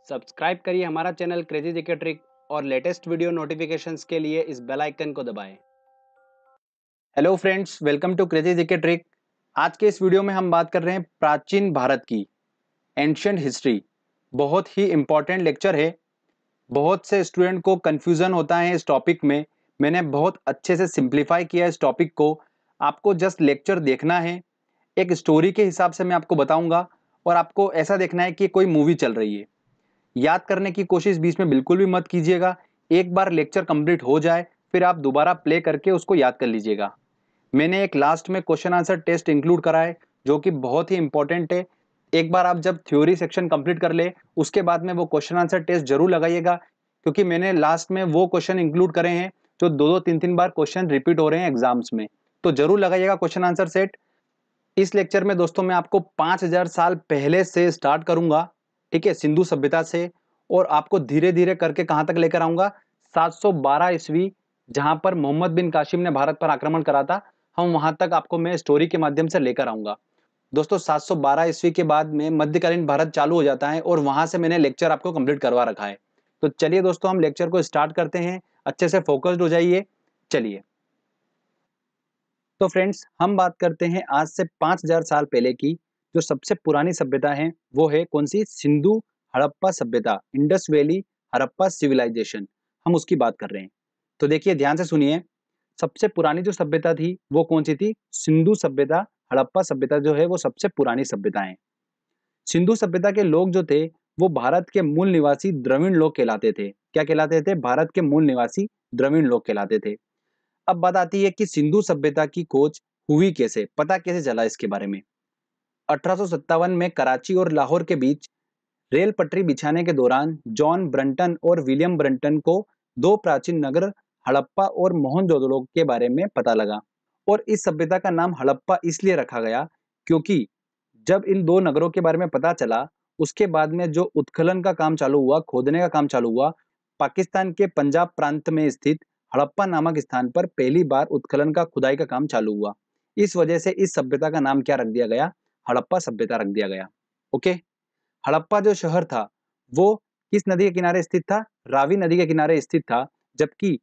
Subscribe करिए हमारा channel crazy GK trick और लेटेस्ट वीडियो नोटिफिकेशंस के लिए इस बेल आइकन को दबाएं। Hello friends, welcome to crazy GK trick. आज के इस वीडियो में हम बात कर रहे हैं प्राचीन भारत की एंशिएंट हिस्ट्री। बहुत ही इंपॉर्टेंट लेक्चर है। बहुत से स्टूडेंट को कंफ्यूजन होता है इस टॉपिक में। मैंने बहुत अच्छे से सिंप्लीफाई किया इस टॉपिक को। आपको जस्ट लेक्चर देखना है, एक स्टोरी के हिसाब से मैं आपको बताऊंगा और आपको ऐसा देखना है कि कोई मूवी चल रही है। याद करने की कोशिश बीच में बिल्कुल भी मत कीजिएगा। एक बार लेक्चर कंप्लीट हो जाए फिर आप दोबारा प्ले करके उसको याद कर लीजिएगा। मैंने एक लास्ट में क्वेश्चन आंसर टेस्ट इंक्लूड करा है जो कि बहुत ही इंपॉर्टेंट है। एक बार आप जब थ्योरी सेक्शन कंप्लीट कर ले उसके बाद में वो क्वेश्चन आंसर टेस्ट जरूर लगाइएगा, क्योंकि मैंने लास्ट में वो क्वेश्चन इंक्लूड करे हैं जो दो दो तीन तीन बार क्वेश्चन रिपीट हो रहे हैं एग्जाम्स में। तो जरूर लगाइएगा क्वेश्चन आंसर सेट। इस लेक्चर में दोस्तों मैं आपको 5000 साल पहले से स्टार्ट करूंगा, ठीक है, सिंधु सभ्यता से, और आपको धीरे धीरे करके कहां तक लेकर आऊंगा, 712 ईस्वी, जहां पर मोहम्मद बिन कासिम ने भारत पर आक्रमण करा था। हम वहां तक आपको मैं स्टोरी के माध्यम से लेकर आऊंगा। दोस्तों 712 ईस्वी के बाद में मध्यकालीन भारत चालू हो जाता है और वहां से मैंने लेक्चर आपको कंप्लीट करवा रखा है। तो चलिए दोस्तों हम लेक्चर को स्टार्ट करते हैं। अच्छे से फोकस्ड हो जाइए। चलिए तो फ्रेंड्स हम बात करते हैं आज से 5000 साल पहले की। जो सबसे पुरानी सभ्यता है वो है कौन सी? सिंधु हड़प्पा सभ्यता, इंडस वैली हड़प्पा सिविलाइजेशन, हम उसकी बात कर रहे हैं। तो देखिए ध्यान से सुनिए, सबसे पुरानी जो सभ्यता थी वो कौन सी थी? सिंधु सभ्यता। हड़प्पा सभ्यता जो है वो सबसे पुरानी सभ्यता है। सिंधु सभ्यता के लोग जो थे वो भारत के मूल निवासी द्रविड़ लोग कहलाते थे। क्या कहलाते थे? भारत के मूल निवासी द्रविड़ लोग कहलाते थे। अब बात आती है कि सिंधु सभ्यता की खोज हुई कैसे, पता कैसे चला इसके बारे में। 1857 में कराची और लाहौर के बीच रेल पटरी बिछाने के दौरान जॉन ब्रंटन और विलियम ब्रंटन को दो प्राचीन नगर हड़प्पा और मोहनजोदड़ो के बारे में पता लगा। और इस सभ्यता का नाम हड़प्पा इसलिए रखा गया क्योंकि जब इन दो नगरों के बारे में पता चला उसके बाद में जो उत्खनन का काम चालू हुआ, खोदने का काम चालू हुआ, पाकिस्तान के पंजाब प्रांत में स्थित हड़प्पा नामक स्थान पर पहली बार उत्खनन का खुदाई का काम चालू हुआ। इस वजह से इस सभ्यता का नाम क्या रख दिया गया? हड़प्पा सभ्यता रख दिया गया। ओके। हड़प्पा जो शहर था वो किस नदी के किनारे स्थित था? रावी नदी के किनारे स्थित था। जबकि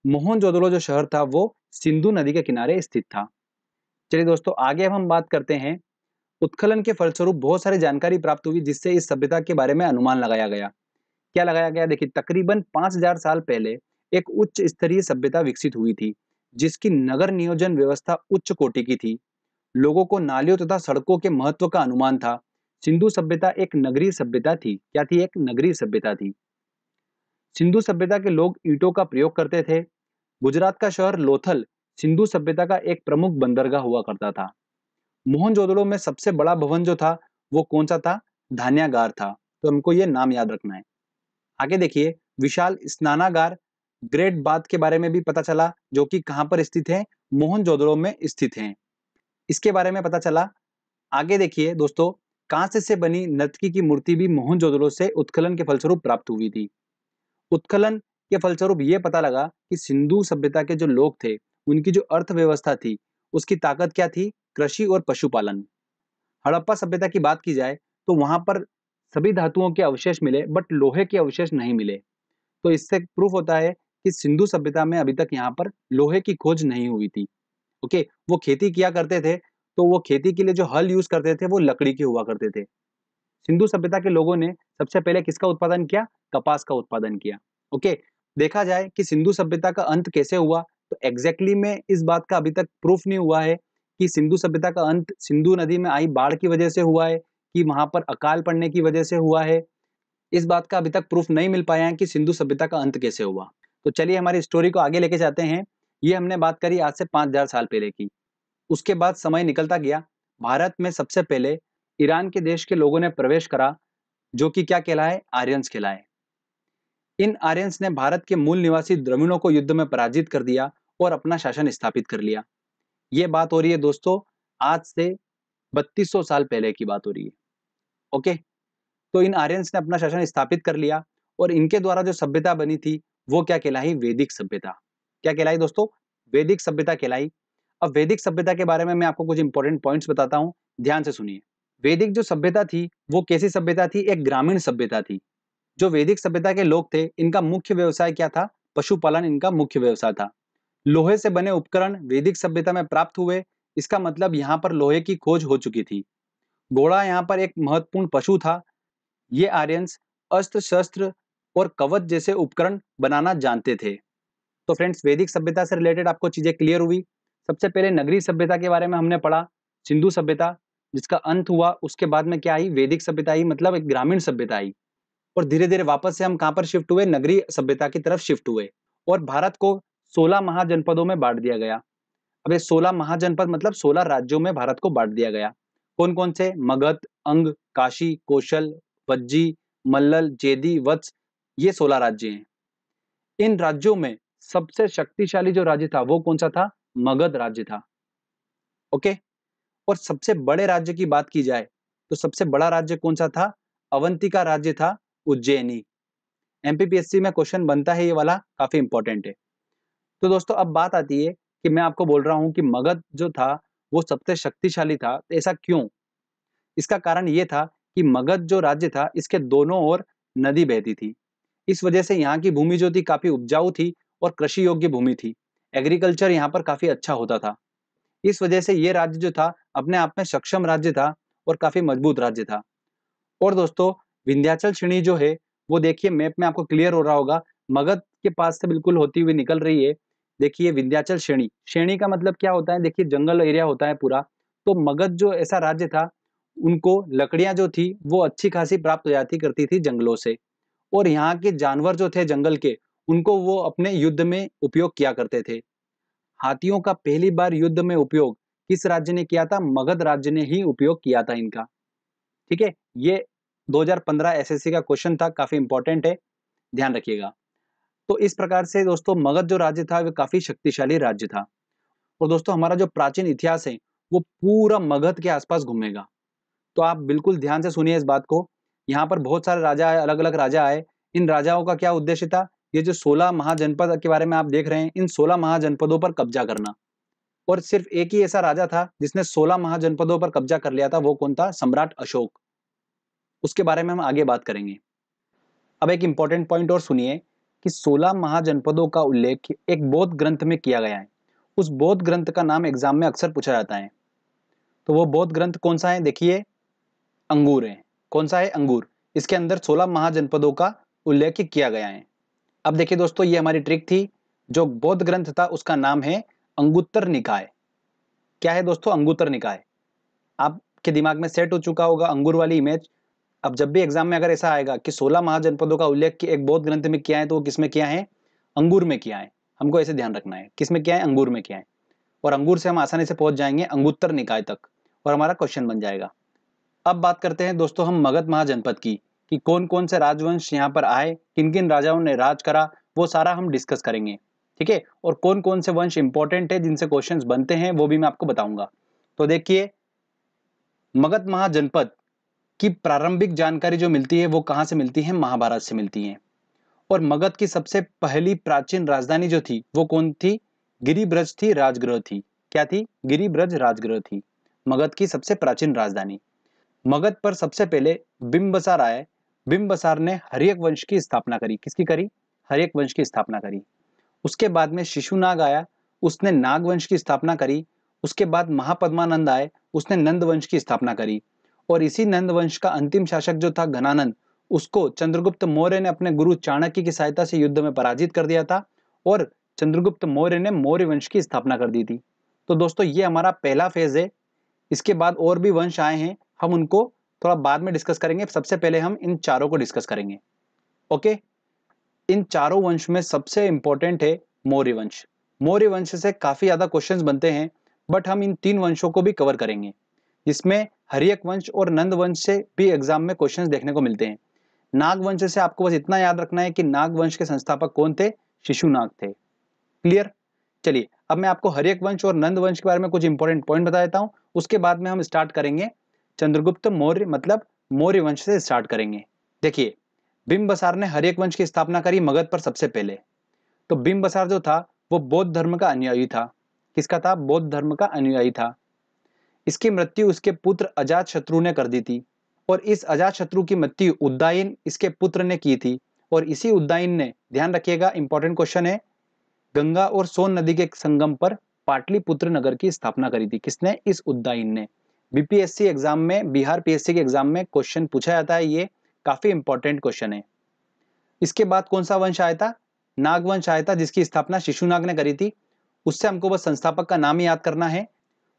मोहनजोदड़ो जो शहर था वो सिंधु नदी के किनारे स्थित था। चलिए दोस्तों आगे अब हम बात करते हैं। उत्खनन के फलस्वरूप बहुत सारी जानकारी प्राप्त हुई जिससे इस सभ्यता के बारे में अनुमान लगाया गया। क्या लगाया गया? देखिए तकरीबन 5000 साल पहले एक उच्च स्तरीय सभ्यता विकसित हुई थी जिसकी नगर नियोजन व्यवस्था उच्च कोटि की थी। लोगों को नालियों तथा सड़कों के महत्व का अनुमान था। सिंधु सभ्यता एक नगरीय सभ्यता थी। क्या थी? एक नगरीय सभ्यता थी। सिंधु सभ्यता के लोग ईंटों का प्रयोग करते थे। गुजरात का शहर लोथल सिंधु सभ्यता का एक प्रमुख बंदरगाह हुआ करता था। मोहनजोदड़ो में सबसे बड़ा भवन जो था वो कौन सा था? धान्यागार था। तो हमको ये नाम याद रखना है। आगे देखिए, विशाल स्नानागार ग्रेट बाथ के बारे में भी पता चला जो कि कहां पर स्थित है? मोहनजोदड़ो में स्थित है। इसके बारे में पता चला। आगे देखिए दोस्तों, कांस्य से बनी नर्तकी की मूर्ति भी मोहनजोदड़ो से उत्खनन के फलस्वरूप प्राप्त हुई थी। उत्खनन के फलस्वरूप यह पता लगा कि सिंधु सभ्यता के जो लोग थे उनकी जो अर्थव्यवस्था थी उसकी ताकत क्या थी? कृषि और पशुपालन। हड़प्पा सभ्यता की बात की जाए तो वहां पर सभी धातुओं के अवशेष मिले बट लोहे के अवशेष नहीं मिले। तो इससे प्रूफ होता है कि सिंधु सभ्यता में अभी तक यहाँ पर लोहे की खोज नहीं हुई थी। ओके, वो खेती किया करते थे तो वो खेती के लिए जो हल यूज करते थे वो लकड़ी के हुआ करते थे। सिंधु सभ्यता के लोगों ने सबसे पहले किसका उत्पादन किया? कपास का उत्पादन किया। ओके। देखा जाए कि सिंधु सभ्यता का अंत कैसे हुआ तो एग्जैक्टली में इस बात का अभी तक प्रूफ नहीं हुआ है कि सिंधु सभ्यता का अंत सिंधु नदी में आई बाढ़ की वजह से हुआ है कि वहां पर अकाल पड़ने की वजह से हुआ है। इस बात का अभी तक प्रूफ नहीं मिल पाया है कि सिंधु सभ्यता का अंत कैसे हुआ। तो चलिए हमारी स्टोरी को आगे लेके जाते हैं। ये हमने बात करी आज से 5000 साल पहले की। उसके बाद समय निकलता गया। भारत में सबसे पहले ईरान के देश के लोगों ने प्रवेश करा जो कि क्या कहलाए? आर्यंस कहलाए। इन आर्यंस ने भारत के मूल निवासी द्रविड़ों को युद्ध में पराजित कर दिया और अपना शासन स्थापित कर लिया। ये बात हो रही है दोस्तों आज से 3200 साल पहले की बात हो रही है। ओके। तो इन आर्यंस ने अपना शासन स्थापित कर लिया और इनके द्वारा जो सभ्यता बनी थी वो क्या कहलाई? वैदिक सभ्यता। क्या कहलाई दोस्तों? वैदिक सभ्यता कहलाई। अब वैदिक सभ्यता के बारे में मैं आपको कुछ इंपॉर्टेंट पॉइंट्स बताता हूं, ध्यान से सुनिए। वैदिक जो सभ्यता थी वो कैसी सभ्यता थी? एक ग्रामीण सभ्यता थी। जो वैदिक सभ्यता के लोग थे, इनका मुख्य व्यवसाय क्या था? पशुपालन इनका मुख्य व्यवसाय था। लोहे से बने उपकरण वैदिक सभ्यता में प्राप्त हुए, इसका मतलब यहाँ पर लोहे की खोज हो चुकी थी। घोड़ा यहाँ पर एक महत्वपूर्ण पशु था। ये आर्यंस अस्त्र शस्त्र और कवच जैसे उपकरण बनाना जानते थे। तो फ्रेंड्स, वैदिक सभ्यता से रिलेटेड आपको चीजें क्लियर हुई। सबसे पहले नगरीय सभ्यता के बारे में हमने पढ़ा, सिंधु सभ्यता जिसका अंत हुआ, उसके बाद में क्या आई? वैदिक सभ्यता आई, मतलब एक ग्रामीण सभ्यता आई। और धीरे-धीरे वापस से हम कहाँ पर शिफ्ट हुए? नगरीय सभ्यता की तरफ शिफ्ट हुए और भारत को 16 महाजनपदों में बाँट दिया गया। अब ये 16 महाजनपद मतलब 16 राज्यों में भारत को बाँट दिया गया। कौन-कौन से? मगध, अंग, काशी, कौशल, वज्जी, मल्लल, जेदी, वत्स, ये 16 राज्य हैं। इन राज्यों में सबसे शक्तिशाली जो राज्य था वो कौन-सा था? मगध राज्य था। ओके? और सबसे बड़े राज्य की बात की जाए तो सबसे बड़ा राज्य कौन-सा था? अवंतिका राज्य था, उज्जैनी। एमपीपीएससी में क्वेश्चन बनता है ये वाला, काफी इंपॉर्टेंट है। तो दोस्तों अब बात आती है कि मैं आपको बोल रहा हूं कि मगध जो था वो सबसे शक्तिशाली था, तो ऐसा क्यों? इसका कारण ये था कि मगध जो राज्य था इसके दोनों ओर नदी बहती थी। इस वजह से यहाँ की भूमि जो थी काफी उपजाऊ थी और कृषि योग्य भूमि थी। एग्रीकल्चर यहाँ पर काफी अच्छा होता था। इस वजह से ये राज्य जो था अपने आप में सक्षम राज्य था और काफी मजबूत राज्य था। और दोस्तों, विंध्याचल श्रेणी जो है वो देखिए मैप में आपको क्लियर हो रहा होगा, मगध के पास से बिल्कुल होती हुई निकल रही है। देखिए विंध्याचल श्रेणी, श्रेणी का मतलब क्या होता है? देखिए जंगल एरिया होता है पूरा। तो मगध जो ऐसा राज्य था, उनको लकड़ियां जो थी वो अच्छी खासी प्राप्त हो जाती करती थी जंगलों से। और यहाँ के जानवर जो थे जंगल के, उनको वो अपने युद्ध में उपयोग किया करते थे। हाथियों का पहली बार युद्ध में उपयोग किस राज्य ने किया था? मगध राज्य ने ही उपयोग किया था इनका। ठीक है, ये 2015 एसएससी का क्वेश्चन था, काफी इंपॉर्टेंट है, ध्यान रखिएगा। तो इस प्रकार से दोस्तों मगध जो राज्य था वो काफी शक्तिशाली राज्य था। और दोस्तों हमारा जो प्राचीन इतिहास है वो पूरा मगध के आसपास घूमेगा। तो आप बिल्कुल ध्यान से सुनिए इस बात को। यहाँ पर बहुत सारे राजा आए, अलग अलग राजा आए। इन राजाओं का क्या उद्देश्य था? ये जो 16 महाजनपद के बारे में आप देख रहे हैं, इन 16 महाजनपदों पर कब्जा करना। और सिर्फ एक ही ऐसा राजा था जिसने 16 महाजनपदों पर कब्जा कर लिया था, वो कौन था? सम्राट अशोक। उसके बारे में हम आगे बात करेंगे। अब एक इंपॉर्टेंट पॉइंट और सुनिए कि 16 महाजनपदों का उल्लेख एक बौद्ध ग्रंथ में किया गया है। उस बौद्ध ग्रंथ का नाम एग्जाम में अक्सर पूछा जाता है। तो वो बौद्ध ग्रंथ कौन सा है? देखिए अंगूर है। कौन सा है? अंगूर। इसके अंदर 16 महाजनपदों का उल्लेख किया गया है। अब देखिए दोस्तों, ये हमारी ट्रिक थी। जो बौद्ध ग्रंथ था उसका नाम है अंगुत्तर निकाय। क्या है दोस्तों? अंगुत्तर निकाय। आपके दिमाग में सेट हो चुका होगा अंगूर वाली इमेज। अब जब भी एग्जाम में अगर ऐसा आएगा कि 16 महाजनपदों का उल्लेख एक बौद्ध ग्रंथ में किया है, तो वो किसमें किया है? अंगूर में किया है। हमको ऐसे ध्यान रखना है, किसमें किया है? अंगूर में किया है। और अंगूर से हम आसानी से पहुंच जाएंगे अंगुत्तर निकाय तक और हमारा क्वेश्चन बन जाएगा। अब बात करते हैं दोस्तों हम मगध महाजनपद की, कि कौन कौन से राजवंश यहाँ पर आए, किन किन राजाओं ने राज करा, वो सारा हम डिस्कस करेंगे। ठीक है, और कौन कौन से वंश इंपॉर्टेंट है जिनसे क्वेश्चंस बनते हैं वो भी मैं आपको बताऊंगा। तो देखिए, मगध महाजनपद की प्रारंभिक जानकारी जो मिलती है वो कहाँ से मिलती है? महाभारत से मिलती है। और मगध की सबसे पहली प्राचीन राजधानी जो थी वो कौन थी? गिरिब्रज थी, राजगृह थी। क्या थी? गिरिब्रज राजगृह थी मगध की सबसे प्राचीन राजधानी। मगध पर सबसे पहले बिंबसार आए। बिंबसार ने हर्यक वंश की स्थापना करी। किसकी करी? हर्यक वंश की स्थापना करी। उसके बाद में शिशुनाग आया, उसने नाग वंश की स्थापना करी। उसके बाद महापद्मानंद आए, उसने नंद वंश की स्थापना करी। और इसी नंद वंश का अंतिम शासक जो था घनानंद, उसको चंद्रगुप्त मौर्य ने अपने गुरु चाणक्य की सहायता से युद्ध में पराजित कर दिया था और चंद्रगुप्त मौर्य ने मौर्य वंश की स्थापना कर दी थी। तो दोस्तों ये हमारा पहला फेज है। इसके बाद और भी वंश आए हैं, हम उनको थोड़ा बाद में डिस्कस करेंगे। सबसे पहले हम इन चारों को डिस्कस करेंगे। ओके, इन चारों वंश में सबसे इंपॉर्टेंट है मौर्य वंश। मौर्य वंश से काफी ज्यादा क्वेश्चंस बनते हैं, बट हम इन तीन वंशों को भी कवर करेंगे। इसमें हर्यक वंश और नंद वंश से भी एग्जाम में क्वेश्चंस देखने को मिलते हैं। नाग वंश से आपको बस इतना याद रखना है कि नाग वंश के संस्थापक कौन थे? शिशुनाग थे। क्लियर? चलिए अब मैं आपको हर्यक वंश और नंद वंश के बारे में कुछ इंपॉर्टेंट पॉइंट बता देता हूं। उसके बाद में हम स्टार्ट करेंगे चंद्रगुप्त मौर्य, मतलब मौर्य वंश से स्टार्ट करेंगे। देखिए, बिंबसार ने हर्यक वंश की स्थापना करी मगध पर सबसे पहले। तो बिंबसार जो था वो बौद्ध धर्म का अनुयायी था। किसका था? बौद्ध धर्म का अनुयायी था। इसकी मृत्यु उसके पुत्र अजात शत्रु ने कर दी थी। और इस अजातशत्रु की मृत्यु उदयन इसके पुत्र ने की थी। और इसी उदयन ने, ध्यान रखिएगा इंपॉर्टेंट क्वेश्चन है, गंगा और सोन नदी के संगम पर पाटलिपुत्र नगर की स्थापना करी थी। किसने? इस उदयन ने। बीपीएससी एग्जाम में, बिहार पीएससी के एग्जाम में क्वेश्चन पूछा जाता है, ये काफी इंपॉर्टेंट क्वेश्चन है। इसके बाद कौन सा वंश आया था? नागवंश आया था, जिसकी स्थापना शिशुनाग ने करी थी। उससे हमको बस संस्थापक का नाम ही याद करना है।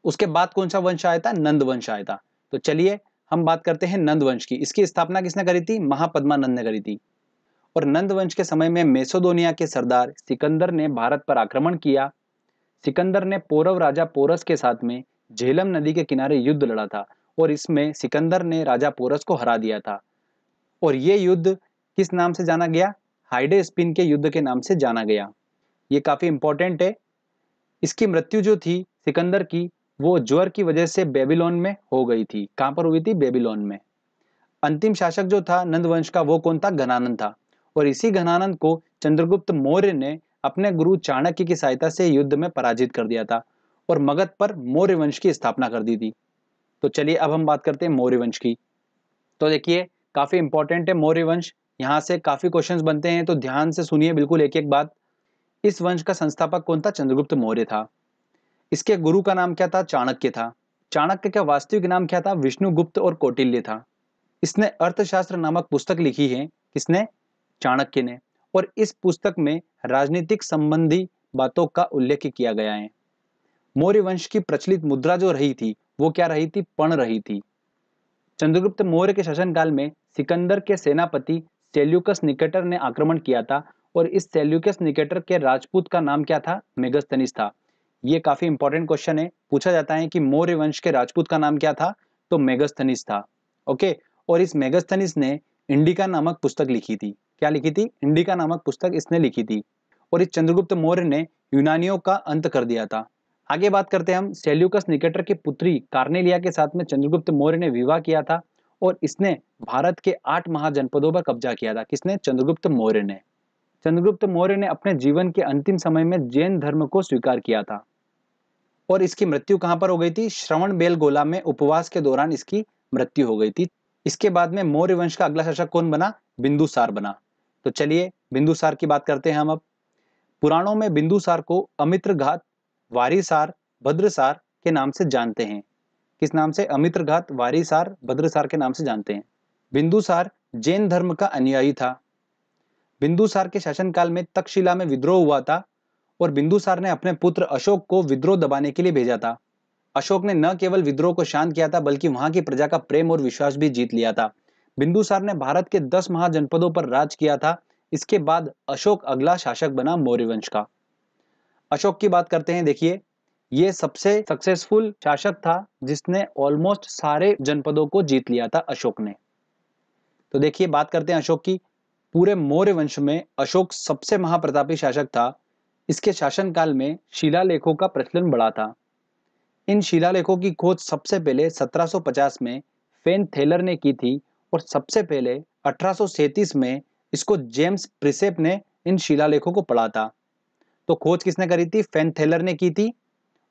उसके बाद कौन सा वंश आया था? नंद वंश आया था। तो चलिए हम बात करते हैं नंद वंश की। इसकी स्थापना किसने करी थी? महापद्मानंद ने करी थी। और नंद वंश के समय में मेसोदोनिया के सरदार सिकंदर ने भारत पर आक्रमण किया। सिकंदर ने पौरव राजा पोरस के साथ में झेलम नदी के किनारे युद्ध लड़ा था और इसमें सिकंदर ने राजा पोरस को हरा दिया था। और ये युद्ध किस नाम से जाना गया? हाइडे स्पिन के युद्ध के नाम से जाना गया। ये काफी इंपॉर्टेंट है। इसकी मृत्यु जो थी सिकंदर की, वो ज्वर की वजह से बेबीलोन में हो गई थी। कहां पर हुई थी? बेबीलोन में। अंतिम शासक जो था नंद वंश का, वो कौन था? घनानंद था। और इसी घनानंद को चंद्रगुप्त मौर्य ने अपने गुरु चाणक्य की सहायता से युद्ध में पराजित कर दिया था और मगध पर मौर्य वंश की स्थापना कर दी थी। तो चलिए अब हम बात करते हैं मौर्य वंश की। तो देखिए काफी इंपॉर्टेंट है मौर्य वंश, यहाँ से काफी क्वेश्चंस बनते हैं, तो ध्यान से सुनिए बिल्कुल एक एक बात। इस वंश का संस्थापक कौन था? चंद्रगुप्त मौर्य था। इसके गुरु का नाम क्या था? चाणक्य था। चाणक्य का वास्तविक नाम क्या था? विष्णुगुप्त और कौटिल्य था। इसने अर्थशास्त्र नामक पुस्तक लिखी है। किसने? चाणक्य ने। और इस पुस्तक में राजनीतिक संबंधी बातों का उल्लेख किया गया है। मौर्य वंश की प्रचलित मुद्रा जो रही थी, वो क्या रही थी? पण रही थी। चंद्रगुप्त मौर्य के शासनकाल में सिकंदर के सेनापति सेल्यूकस निकेटर ने आक्रमण किया था और इस सेल्यूकस निकेटर के राजपूत का नाम क्या था? मेगस्थनीस था। ये काफी इंपॉर्टेंट क्वेश्चन है, पूछा जाता है कि मौर्य वंश के राजपूत का नाम क्या था? तो मेगस्थनीस था। ओके। और इस मेगस्थनीस ने इंडिका नामक पुस्तक लिखी थी। क्या लिखी थी? इंडिका नामक पुस्तक इसने लिखी थी। और इस चंद्रगुप्त मौर्य ने यूनानियों का अंत कर दिया था। आगे बात करते हैं हम। सेल्यूकस निकेटर की पुत्री कार्नेलिया के साथ में चंद्रगुप्त मौर्य ने विवाह किया था और इसने भारत के 8 महाजनपदों पर कब्जा किया था। किसने? चंद्रगुप्त मौर्य ने। चंद्रगुप्त मौर्य ने अपने जीवन के अंतिम समय में जैन धर्म को स्वीकार किया था और इसकी मृत्यु कहां पर हो गई थी? श्रवण बेलगोला में उपवास के दौरान इसकी मृत्यु हो गई थी। इसके बाद में मौर्य वंश का अगला शासक कौन बना? बिंदुसार बना। तो चलिए बिंदुसार की बात करते हैं हम अब। पुराणों में बिंदुसार को अमित्रघात, वारिसार, भद्रसार के नाम से जानते हैं। किस नाम से? अमित्रघात, वारिसार, भद्रसार के नाम से जानते हैं। बिंदुसार जैन धर्म का अनुयायी था। बिंदुसार के शासनकाल में तक्षशिला में विद्रोह हुआ था और बिंदुसार ने अपने पुत्र अशोक को विद्रोह दबाने के लिए भेजा था। अशोक ने न केवल विद्रोह को शांत किया था बल्कि वहां की प्रजा का प्रेम और विश्वास भी जीत लिया था। बिंदुसार ने भारत के 10 महाजनपदों पर राज किया था। इसके बाद अशोक अगला शासक बना मौर्य वंश का। अशोक की बात करते हैं। देखिए ये सबसे सक्सेसफुल शासक था जिसने ऑलमोस्ट सारे जनपदों को जीत लिया था अशोक ने। तो देखिए बात करते हैं अशोक की। पूरे मौर्य वंश में अशोक सबसे महाप्रतापी शासक था। इसके शासनकाल में शिलालेखों का प्रचलन बढ़ा था। इन शिलालेखों की खोज सबसे पहले 1750 में फेन थेलर ने की थी और सबसे पहले 1837 में इसको जेम्स प्रिसेप ने इन शिलालेखों को पढ़ा था। तो खोज किसने करी थी? फेन थेलर ने की थी।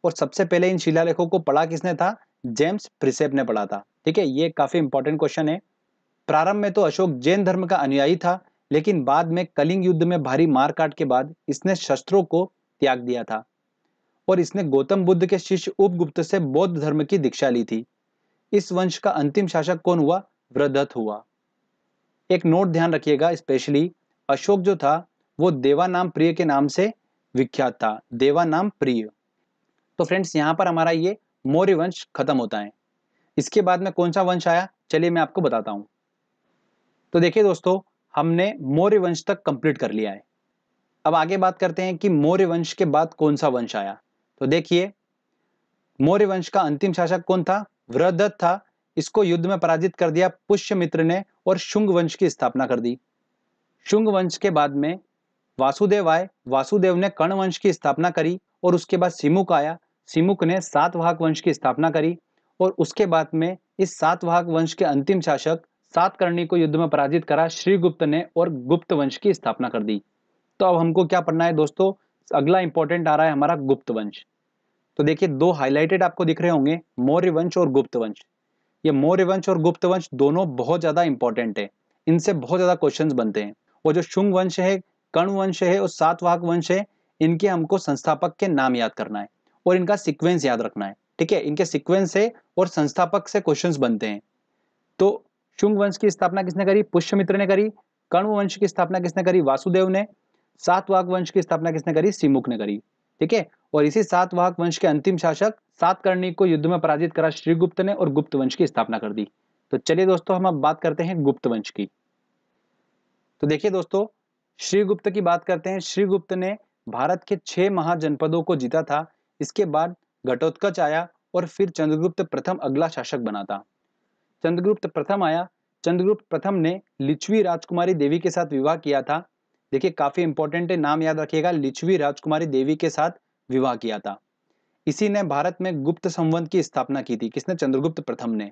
और सबसे पहले इन शिलालेखों को पढ़ा किसने था? जेम्स प्रिसेप ने पढ़ा था। ठीक है, ये काफी इंपॉर्टेंट क्वेश्चन है। प्रारंभ में तो अशोक जैन धर्म का अनुयायी था, लेकिन बाद में कलिंग युद्ध में भारी मारकाट के बाद इसने शस्त्रों को त्याग दिया था और इसने गौतम बुद्ध के शिष्य उपगुप्त से बौद्ध धर्म की दीक्षा ली थी। इस वंश का अंतिम शासक कौन हुआ? वृद्धत हुआ। एक नोट ध्यान रखिएगा, स्पेशली अशोक जो था वो देवानाम प्रिय के नाम से विख्यात था। देवानाम प्रिय। तो फ्रेंड्स यहां पर हमारा ये मौर्य वंश खत्म होता है। इसके बाद में कौन सा वंश आया? चलिए मैं आपको बताता हूं। तो देखिए दोस्तों, हमने मौर्य वंश तक कंप्लीट कर लिया है। अब आगे बात करते हैं कि मौर्य वंश के बाद कौन सा वंश आया। तो देखिए मौर्य वंश का अंतिम शासक कौन था? वृद्धत था। इसको युद्ध में पराजित कर दिया पुष्यमित्र ने और शुंग वंश की स्थापना कर दी। शुंग वंश के बाद में वासुदेव आए। वासुदेव ने कर्ण वंश की स्थापना करी और उसके बाद सिमुक आया। सिमुक ने सातवाहक वंश की स्थापना करी और उसके बाद में इस सातवाहक वंश के अंतिम शासक सातकर्णी को युद्ध में पराजित करा श्रीगुप्त ने और गुप्त वंश की स्थापना कर दी। तो अब हमको क्या पढ़ना है दोस्तों? अगला इंपॉर्टेंट आ रहा है हमारा गुप्त वंश। तो देखिए दो हाईलाइटेड आपको दिख रहे होंगे, मौर्य वंश और गुप्त वंश। ये मौर्य वंश और गुप्त वंश दोनों बहुत ज्यादा इंपॉर्टेंट है, इनसे बहुत ज्यादा क्वेश्चंस बनते हैं। और जो शुंग वंश है, कर्ण वंश है और सातवाहन वंश है, इनके हमको संस्थापक के नाम याद करना है और इनका सीक्वेंस याद रखना है। ठीक है, इनके सीक्वेंस से और संस्थापक से क्वेश्चंस बनते हैं। तो शुंग वंश की स्थापना किसने करी? पुष्यमित्र ने करी। कर्ण वंश की स्थापना किसने करी? वासुदेव ने। सातवाहन वंश की स्थापना किसने करी? सिमुक ने करी। ठीक है, और इसी सातवाहन वंश के अंतिम शासक सातकर्णी को युद्ध में पराजित करा श्रीगुप्त ने और गुप्त वंश की स्थापना कर दी। तो चलिए दोस्तों, हम अब बात करते हैं गुप्त वंश की। तो देखिए दोस्तों, श्रीगुप्त की बात करते हैं। श्रीगुप्त ने भारत के 6 महाजनपदों को जीता था। इसके बाद घटोत्कच आया और फिर चंद्रगुप्त प्रथम अगला शासक बना था। चंद्रगुप्त प्रथम आया। चंद्रगुप्त प्रथम ने लिच्छवी राजकुमारी देवी के साथ विवाह किया था। देखिए काफी इंपॉर्टेंट है, नाम याद रखिएगा, लिच्छवी राजकुमारी देवी के साथ विवाह किया था। इसी ने भारत में गुप्त संवत की स्थापना की थी। किसने? चंद्रगुप्त प्रथम ने।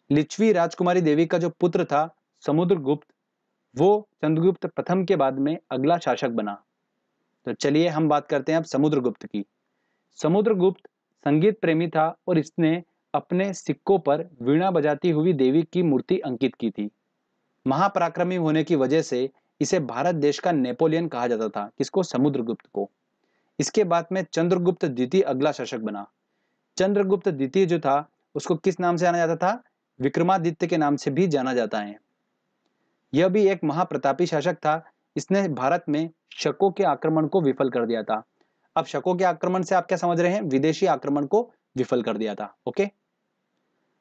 लिच्छवी राजकुमारी देवी का जो पुत्र था समुद्रगुप्त, वो चंद्रगुप्त प्रथम के बाद में अगला शासक बना। तो चलिए हम बात करते हैं अब समुद्रगुप्त की। समुद्रगुप्त संगीत प्रेमी था और इसने अपने सिक्कों पर वीणा बजाती हुई देवी की मूर्ति अंकित की थी। महापराक्रमी होने की वजह से इसे भारत देश का नेपोलियन कहा जाता था। किसको? समुद्रगुप्त को। इसके बाद में चंद्रगुप्त द्वितीय अगला शासक बना। चंद्रगुप्त द्वितीय जो था उसको किस नाम से जाना जाता था? विक्रमादित्य के नाम से भी जाना जाता है। यह भी एक महाप्रतापी शासक था। इसने भारत में शकों के आक्रमण को विफल कर दिया था। अब शकों के आक्रमण से आप क्या समझ रहे हैं? विदेशी आक्रमण को विफल कर दिया था। ओके,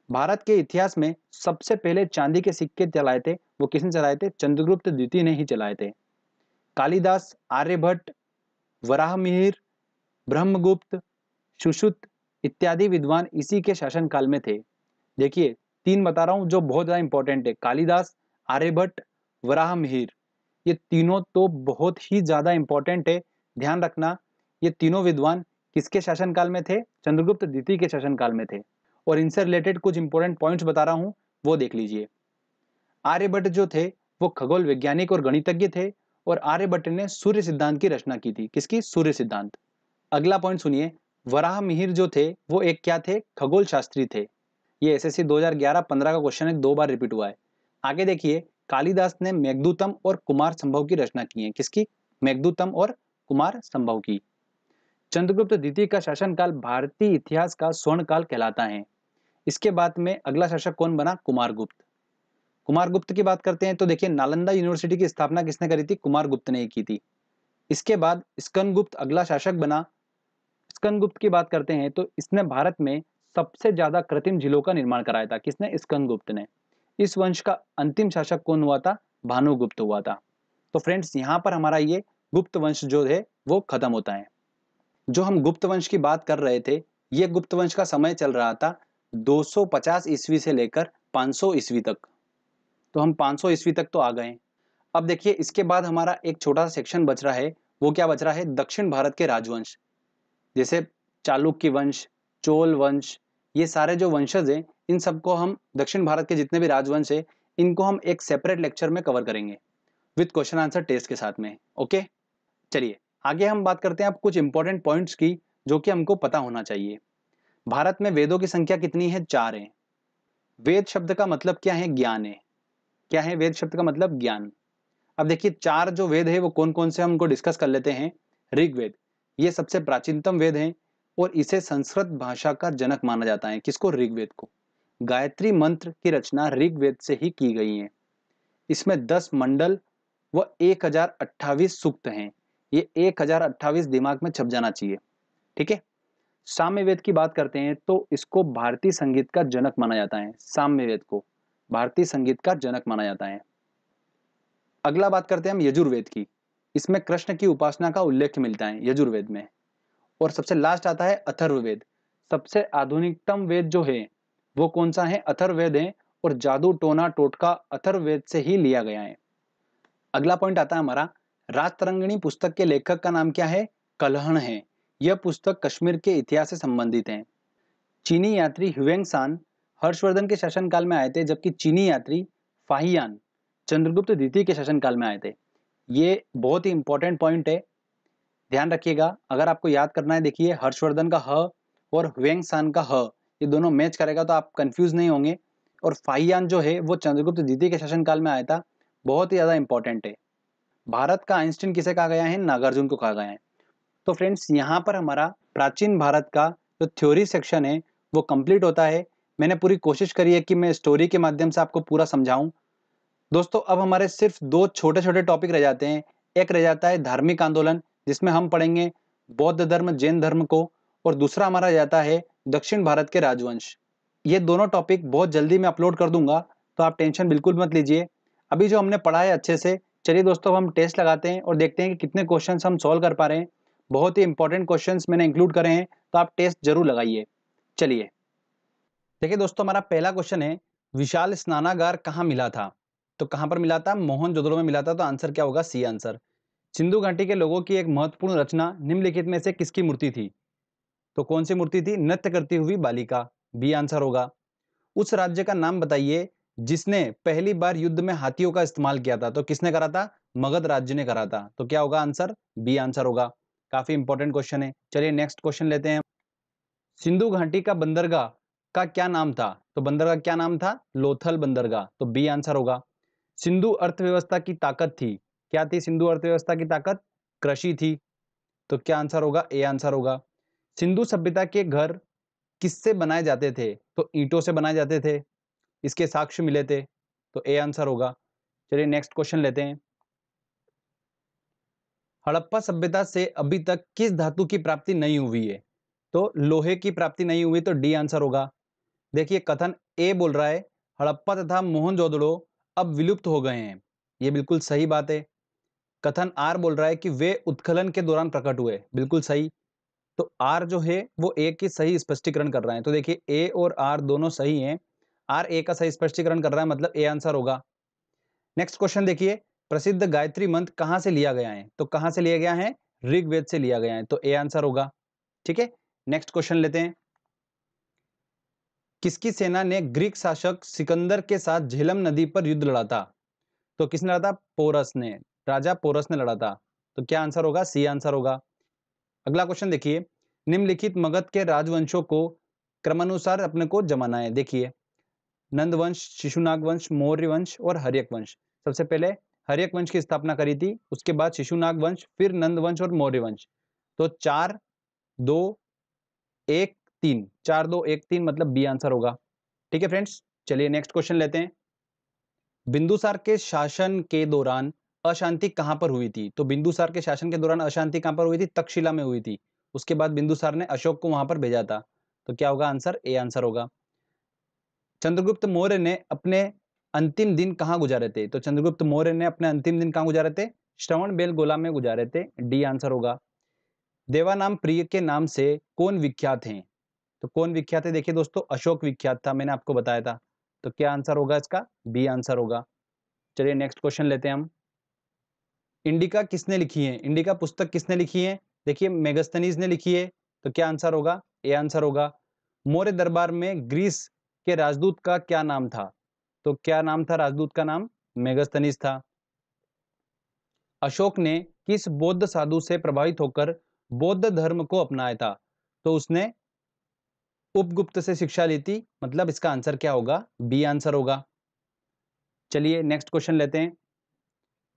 भारत के इतिहास में सबसे पहले चांदी के सिक्के चलाए थे, वो किसने चलाए थे? चंद्रगुप्त द्वितीय ने ही चलाए थे। कालिदास, आर्यभट्ट, वराहमिहिर, ब्रह्मगुप्त, सुश्रुत इत्यादि विद्वान इसी के शासनकाल में थे। देखिए 3 बता रहा हूं जो बहुत ज्यादा इंपॉर्टेंट है। कालिदास, आर्यभट्ट, वराहमिहिर, ये तीनों तो बहुत ही ज्यादा इंपॉर्टेंट है। ध्यान रखना, ये तीनों विद्वान किसके शासनकाल में थे? चंद्रगुप्त द्वितीय के शासनकाल में थे। और इनसे रिलेटेड कुछ इंपॉर्टेंट पॉइंट्स बता रहा हूं, वो देख लीजिए। आर्यभट्ट जो थे वो खगोल वैज्ञानिक और गणितज्ञ थे और आर्यभट्ट ने सूर्य सिद्धांत की रचना की थी। किसकी? सूर्य सिद्धांत। अगला पॉइंट सुनिए, वराहमिहिर जो थे वो एक क्या थे? खगोल शास्त्री थे। ये एसएससी 2011-15 का क्वेश्चन है, 2 बार रिपीट हुआ है। आगे देखिए, कालिदास ने मेघदूतम और कुमार संभव की रचना की है। किसकी? मेघदूतम और कुमार संभव की। चंद्रगुप्त द्वितीय का शासनकाल भारतीय इतिहास का स्वर्ण काल कहलाता है। इसके बाद में अगला शासक कौन बना? कुमारगुप्त। कुमारगुप्त की बात करते हैं तो देखिए, नालंदा यूनिवर्सिटी की स्थापना किसने करी थी? कुमारगुप्त ने ही की थी। इसके बाद स्कंदगुप्त अगला शासक बना। स्कंदगुप्त की बात करते हैं तो इसने भारत में सबसे ज्यादा कृत्रिम झीलों का निर्माण कराया था। किसने? स्कंदगुप्त ने। इस वंश का अंतिम शासक कौन हुआ था? भानुगुप्त हुआ था। तो फ्रेंड्स, यहाँ पर हमारा ये गुप्त वंश जो है वो खत्म होता है। जो हम गुप्त वंश की बात कर रहे थे, ये गुप्त वंश का समय चल रहा था 250 ईस्वी से लेकर 500 ईस्वी तक। तो हम 500 ईस्वी तक तो आ गए। अब देखिए, इसके बाद हमारा एक छोटा सा सेक्शन बच रहा है। वो क्या बच रहा है? दक्षिण भारत के राजवंश, जैसे चालुक्य वंश, चोल वंश, ये सारे जो वंशज हैं, इन सबको हम, दक्षिण भारत के जितने भी राजवंश है, इनको हम एक सेपरेट लेक्चर में कवर करेंगे विद क्वेश्चन आंसर टेस्ट के साथ में। ओके, चलिए आगे हम बात करते हैं अब कुछ इंपॉर्टेंट पॉइंट्स की जो कि हमको पता होना चाहिए। भारत में वेदों की संख्या कितनी है? 4 है। वेद शब्द का मतलब क्या है? ज्ञान है। क्या है वेद शब्द का मतलब? ज्ञान। अब देखिए, 4 जो वेद है वो कौन कौन से, हमको डिस्कस कर लेते हैं। ऋग्वेद, ये सबसे प्राचीनतम वेद है और इसे संस्कृत भाषा का जनक माना जाता है। किसको? ऋग्वेद को। गायत्री मंत्र की रचना ऋग्वेद से ही की गई है। इसमें 10 मंडल व 1028 सूक्त हैं। ये 1028 दिमाग में छप जाना चाहिए। ठीक है। साम्यवेद की बात करते हैं तो इसको भारतीय संगीत का जनक माना जाता है। साम्यवेद को भारतीय संगीत का जनक माना जाता है। अगला बात करते हैं हम यजुर्वेद की। इसमें कृष्ण की उपासना का उल्लेख मिलता है यजुर्वेद में। और सबसे लास्ट आता है अथर्ववेद। सबसे आधुनिकतम वेद जो है वो कौन सा है? अथर्ववेद है। और जादू टोना टोटका अथर्ववेद से ही लिया गया है। अगला पॉइंट आता है हमारा, राजतरंगिणी पुस्तक के लेखक का नाम क्या है? कल्हण है। यह पुस्तक कश्मीर के इतिहास से संबंधित है। चीनी यात्री ह्वेंगसान हर्षवर्धन के शासनकाल में आए थे, जबकि चीनी यात्री फाहियान चंद्रगुप्त द्वितीय के शासनकाल में आए थे। ये बहुत ही इंपॉर्टेंट पॉइंट है, ध्यान रखिएगा। अगर आपको याद करना है, देखिए हर्षवर्धन का ह और ह्वेंगसान का ह, ये दोनों मैच करेगा तो आप कंफ्यूज नहीं होंगे। और फाहियान जो है वो चंद्रगुप्त द्वितीय के शासनकाल में आया था, बहुत ही ज्यादा इंपॉर्टेंट है। भारत का आइंस्टीन किसे कहा गया है? नागार्जुन को कहा गया है। तो फ्रेंड्स यहाँ पर हमारा प्राचीन भारत का जो थ्योरी सेक्शन है वो कंप्लीट होता है। मैंने पूरी कोशिश करी है कि मैं स्टोरी के माध्यम से आपको पूरा समझाऊं। दोस्तों अब हमारे सिर्फ दो छोटे छोटे टॉपिक रह जाते हैं। एक रह जाता है धार्मिक आंदोलन, जिसमें हम पढ़ेंगे बौद्ध धर्म जैन धर्म को, और दूसरा हमारा जाता है दक्षिण भारत के राजवंश। ये दोनों टॉपिक बहुत जल्दी मैं अपलोड कर दूंगा, तो आप टेंशन बिल्कुल मत लीजिए। अभी जो हमने पढ़ा है अच्छे से, चलिए दोस्तों हम टेस्ट लगाते हैं और देखते हैं कि कितने क्वेश्चंस हम सॉल्व कर पा रहे हैं। बहुत ही इंपॉर्टेंट क्वेश्चंस मैंने इंक्लूड करे हैं, तो आप टेस्ट जरूर लगाइए। चलिए देखिए दोस्तों, हमारा पहला क्वेश्चन है, विशाल स्नानागार कहाँ मिला था? तो कहाँ पर मिला था? मोहनजोदड़ो में मिला था। तो आंसर क्या होगा? C answer. सिंधु घाटी के लोगों की एक महत्वपूर्ण रचना निम्नलिखित में से किसकी मूर्ति थी? तो कौन सी मूर्ति थी? नृत्य करती हुई बालिका, बी आंसर होगा। उस राज्य का नाम बताइए जिसने पहली बार युद्ध में हाथियों का इस्तेमाल किया था। तो किसने करा था? मगध राज्य ने करा था। तो क्या होगा आंसर? बी आंसर होगा। काफी इंपॉर्टेंट क्वेश्चन है। चलिए नेक्स्ट क्वेश्चन लेते हैं। सिंधु घाटी का बंदरगाह का क्या नाम था? तो बंदरगाह क्या नाम था? लोथल बंदरगाह। तो बी आंसर होगा। सिंधु अर्थव्यवस्था की ताकत थी, क्या थी सिंधु अर्थव्यवस्था की ताकत? कृषि थी। तो क्या आंसर होगा? ए आंसर होगा। सिंधु सभ्यता के घर किससे बनाए जाते थे? तो ईंटों से बनाए जाते थे, इसके साक्ष्य मिले थे। तो ए आंसर होगा। चलिए नेक्स्ट क्वेश्चन लेते हैं। हड़प्पा सभ्यता से अभी तक किस धातु की प्राप्ति नहीं हुई है? तो लोहे की प्राप्ति नहीं हुई। तो डी आंसर होगा। देखिए कथन ए बोल रहा है हड़प्पा तथा मोहनजोदड़ो अब विलुप्त हो गए हैं, ये बिल्कुल सही बात है। कथन आर बोल रहा है कि वे उत्खनन के दौरान प्रकट हुए, बिल्कुल सही। तो आर जो है वो ए की सही स्पष्टीकरण कर रहा है। तो देखिए ए और आर दोनों सही हैं। आर ए का सही स्पष्टीकरण कर रहा है, मतलब ए आंसर होगा। नेक्स्ट क्वेश्चन देखिए, प्रसिद्ध गायत्री मंत्र कहां से लिया गया है? तो कहां से लिया गया है? ऋग्वेद से लिया गया है। तो ए आंसर होगा। ठीक है, नेक्स्ट क्वेश्चन लेते हैं। किसकी सेना ने ग्रीक शासक सिकंदर के साथ झेलम नदी पर युद्ध लड़ा था? तो किसने लड़ा था? पोरस ने, राजा पोरस ने लड़ा था। तो क्या आंसर होगा? सी आंसर होगा। अगला क्वेश्चन देखिए, निम्नलिखित मगध के राजवंशों को क्रमानुसार अपने को जमाना है। देखिए नंद वंश, शिशुनाग वंश, मौर्य वंश और हर्यक वंश। सबसे पहले हर्यक वंश की स्थापना करी थी, उसके बाद शिशुनाग वंश, फिर नंद वंश और मौर्य वंश। तो 4 2 1 3, 4 2 1 3 मतलब बी आंसर होगा। ठीक है फ्रेंड्स, चलिए नेक्स्ट क्वेश्चन लेते हैं। बिंदुसार के शासन के दौरान अशांति कहां पर हुई थी? तो बिंदुसार के शासन के दौरान अशांति कहां पर हुई थी? तक्षशिला में हुई थी। उसके बाद बिंदुसार ने अशोक को वहां पर भेजा था। तो क्या होगा आंसर? ए आंसर होगा। चंद्रगुप्त मौर्य ने अपने अंतिम दिन कहां गुजारे थे? तो चंद्रगुप्त मौर्य ने अपने अंतिम दिन कहां गुजारे थे? श्रवण बेलगोला में गुजारे थे। डी आंसर होगा। देवानाम प्रिय के नाम से कौन विख्यात हैं? तो कौन विख्यात है? देखिए दोस्तों अशोक विख्यात था, मैंने आपको बताया था। तो क्या आंसर होगा इसका? बी आंसर होगा। चलिए नेक्स्ट क्वेश्चन लेते हैं हम। इंडिका किसने लिखी है? इंडिका पुस्तक किसने लिखी है? देखिए मेगस्थनीज ने लिखी है। तो क्या आंसर होगा? ए आंसर होगा। मौर्य दरबार में ग्रीस के राजदूत का क्या नाम था? तो क्या नाम था राजदूत का? नाम मेगस्थनीज था। अशोक ने किस बौद्ध साधु से प्रभावित होकर बौद्ध धर्म को अपनाया था? तो उसने उपगुप्त से शिक्षा ली थी, मतलब इसका आंसर क्या होगा? बी आंसर होगा। चलिए नेक्स्ट क्वेश्चन लेते हैं।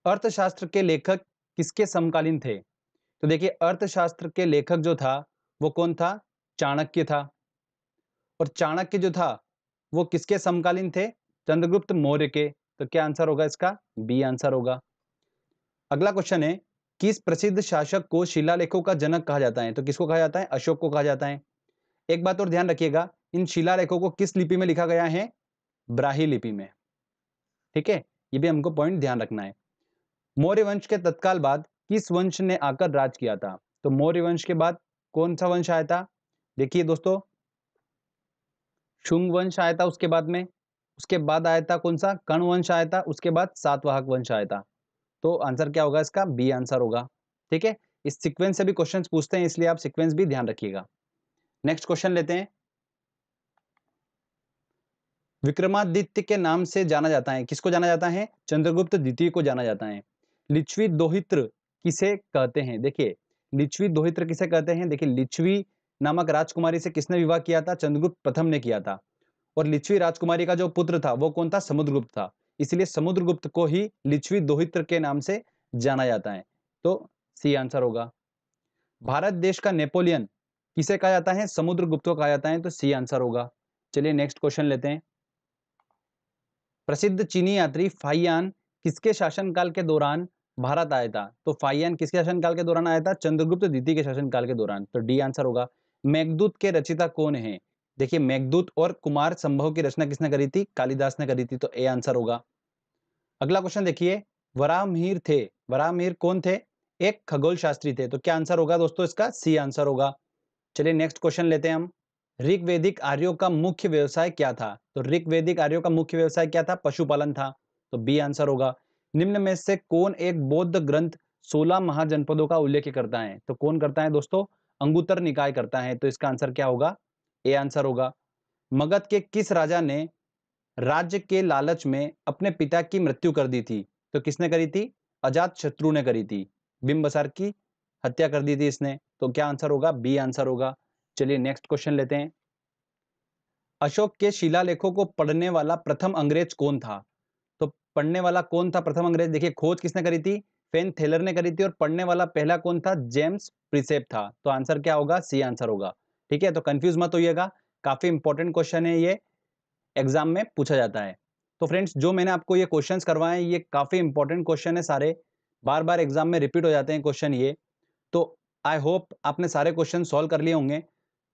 अर्थशास्त्र के लेखक किसके समकालीन थे? तो देखिए अर्थशास्त्र के लेखक जो था वो कौन था? चाणक्य था। और चाणक्य जो था वो किसके समकालीन थे? चंद्रगुप्त मौर्य के। तो क्या आंसर होगा इसका? बी आंसर होगा। अगला क्वेश्चन है, किस प्रसिद्ध शासक को शिलालेखों का जनक कहा जाता है? तो किसको कहा जाता है? अशोक को कहा जाता है। एक बात और ध्यान रखिएगा, इन शिलालेखों को किस लिपि में लिखा गया है? ब्राही लिपि में। ठीक है, ये भी हमको पॉइंट ध्यान रखना है। मौर्य वंश के तत्काल बाद किस वंश ने आकर राज किया था? तो मौर्य वंश के बाद कौन सा वंश आया था? देखिए दोस्तों शुंग वंश आया था, उसके बाद में, उसके बाद आया था कौन सा? कर्ण वंश आया था, उसके बाद सातवाहक वंश आया था। तो आंसर क्या होगा इसका? बी आंसर होगा। ठीक है, इस सीक्वेंस से भी क्वेश्चंस पूछते हैं, इसलिए आप सीक्वेंस भी ध्यान रखिएगा। नेक्स्ट क्वेश्चन लेते हैं। विक्रमादित्य के नाम से जाना जाता है, किसको जाना जाता है? चंद्रगुप्त द्वितीय को जाना जाता है। लिच्छवी दोहित्र किसे कहते हैं? देखिए लिच्छवी दोहित्र किसे कहते हैं? देखिए लिच्छवी नामक राजकुमारी से किसने विवाह किया था? चंद्रगुप्त प्रथम ने किया था। और लिच्छवी राजकुमारी का जो पुत्र था वो कौन था? समुद्रगुप्त था। इसलिए समुद्रगुप्त को ही लिच्छवी दोहित्र के नाम से जाना जाता है। तो सी आंसर होगा। भारत देश का नेपोलियन किसे कहा जाता है? समुद्रगुप्त को कहा जाता है। तो सी आंसर होगा। चलिए नेक्स्ट क्वेश्चन लेते हैं। प्रसिद्ध चीनी यात्री फाहियान किसके शासनकाल के दौरान भारत आया था? तो फाहियान किसके शासनकाल के दौरान आया था? चंद्रगुप्त द्वितीय के शासनकाल के दौरान। तो डी आंसर होगा। मेघदूत के रचयिता कौन है? देखिए मेघदूत और कुमार संभव की रचना किसने करी थी? कालिदास ने करी थी। तो ए आंसर होगा। अगला क्वेश्चन देखिए, वराहमिहिर थे, वराहमिहिर कौन थे? एक खगोल शास्त्री थे। तो क्या आंसर होगा दोस्तों इसका? सी आंसर होगा। चलिए नेक्स्ट क्वेश्चन लेते हैं हम। ऋग्वैदिक आर्यों का मुख्य व्यवसाय क्या था? तो ऋग्वैदिक आर्यों का मुख्य व्यवसाय क्या था? पशुपालन था। तो बी आंसर होगा। निम्न में से कौन एक बौद्ध ग्रंथ 16 महाजनपदों का उल्लेख करता है? तो कौन करता है दोस्तों? अंगुत्तर निकाय करता है। तो इसका आंसर क्या होगा? ए आंसर होगा। मगध के किस राजा ने राज्य के लालच में अपने पिता की मृत्यु कर दी थी? तो किसने करी थी? अजातशत्रु ने करी थी। बिंबिसार की हत्या कर दी थी इसने। तो क्या आंसर होगा? बी आंसर होगा। चलिए नेक्स्ट क्वेश्चन लेते हैं। अशोक के शिलालेखों को पढ़ने वाला प्रथम अंग्रेज कौन था? तो पढ़ने वाला कौन था प्रथम अंग्रेज? देखिए खोज किसने करी थी? फेन थेलर ने करी थी। और पढ़ने वाला पहला कौन था? जेम्स प्रिसेप था। तो आंसर क्या होगा? सी आंसर होगा। ठीक है, तो कंफ्यूज मत होइएगा, काफी इंपॉर्टेंट क्वेश्चन है ये, एग्जाम में पूछा जाता है। तो फ्रेंड्स जो मैंने आपको ये क्वेश्चंस करवाए ये काफी इंपॉर्टेंट क्वेश्चन है सारे, बार बार एग्जाम में रिपीट हो जाते हैं क्वेश्चन ये। तो आई होप आपने सारे क्वेश्चन सॉल्व कर लिए होंगे।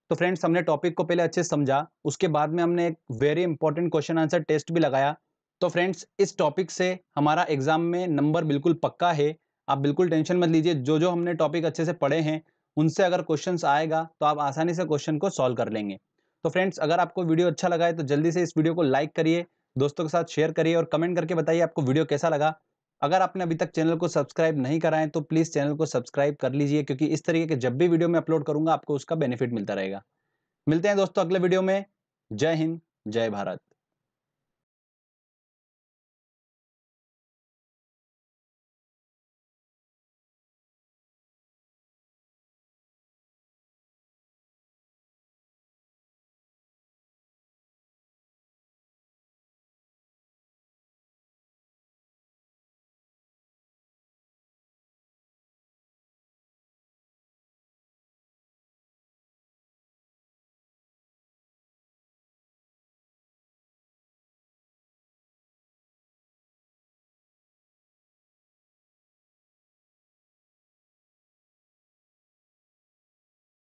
तो फ्रेंड्स हमने टॉपिक को पहले अच्छे से समझा, उसके बाद में हमने एक very important question answer test भी लगाया। तो फ्रेंड्स इस टॉपिक से हमारा एग्जाम में नंबर बिल्कुल पक्का है, आप बिल्कुल टेंशन मत लीजिए। जो जो हमने टॉपिक अच्छे से पढ़े हैं उनसे अगर क्वेश्चंस आएगा तो आप आसानी से क्वेश्चन को सॉल्व कर लेंगे। तो फ्रेंड्स अगर आपको वीडियो अच्छा लगा है तो जल्दी से इस वीडियो को लाइक करिए, दोस्तों के साथ शेयर करिए और कमेंट करके बताइए आपको वीडियो कैसा लगा। अगर आपने अभी तक चैनल को सब्सक्राइब नहीं करा है तो प्लीज़ चैनल को सब्सक्राइब कर लीजिए, क्योंकि इस तरीके के जब भी वीडियो मैं अपलोड करूंगा आपको उसका बेनिफिट मिलता रहेगा। मिलते हैं दोस्तों अगले वीडियो में। जय हिंद, जय भारत।